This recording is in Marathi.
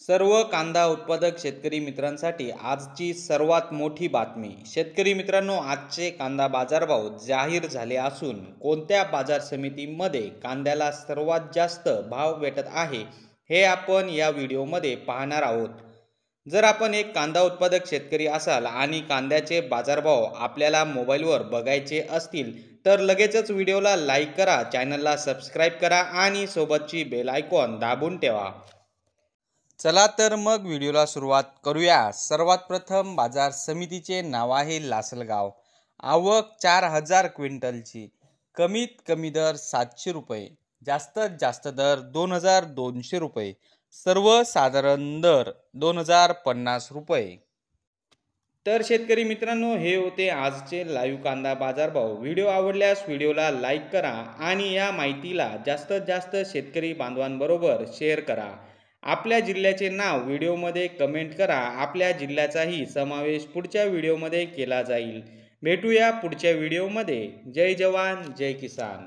सर्व कांदा उत्पादक शेतकरी मित्रांसाठी आजची सर्वात मोठी बातमी। शेतकरी मित्रांनो, आजचे कांदा बाजारभाव जाहीर झाले असून कोणत्या बाजार समितीमध्ये कांद्याला सर्वात जास्त भाव भेटत आहे हे आपण या व्हिडिओमध्ये पाहणार आहोत। जर आपण एक कांदा उत्पादक शेतकरी असाल आणि कांद्याचे बाजारभाव आपल्याला मोबाईलवर बघायचे असतील तर लगेचच व्हिडिओला लाईक करा, चॅनलला सबस्क्राईब करा आणि सोबतची बेल आयकॉन दाबून ठेवा। चला तर मग व्हिडिओला सुरुवात करूया। सर्वात प्रथम बाजार समितीचे नाव आहे लासलगाव। आवक 4000 क्विंटलची। कमीत कमी दर 700 रुपये, जास्तीत जास्त दर 2200 रुपये, सर्वसाधारण दर 2050 रुपये। तर शेतकरी मित्रांनो, हे होते आजचे लाईव्ह कांदा बाजारभाव। व्हिडिओ आवडल्यास व्हिडिओला लाईक करा आणि या माहितीला जास्तीत जास्त शेतकरी बांधवांबरोबर शेअर करा। आपल्या जिल्ह्याचे नाव व्हिडिओमध्ये कमेंट करा, आपल्या जिल्ह्याचाही समावेश पुढच्या व्हिडिओमध्ये केला जाईल। भेटूया पुढच्या व्हिडिओमध्ये। जय जवान जय किसान।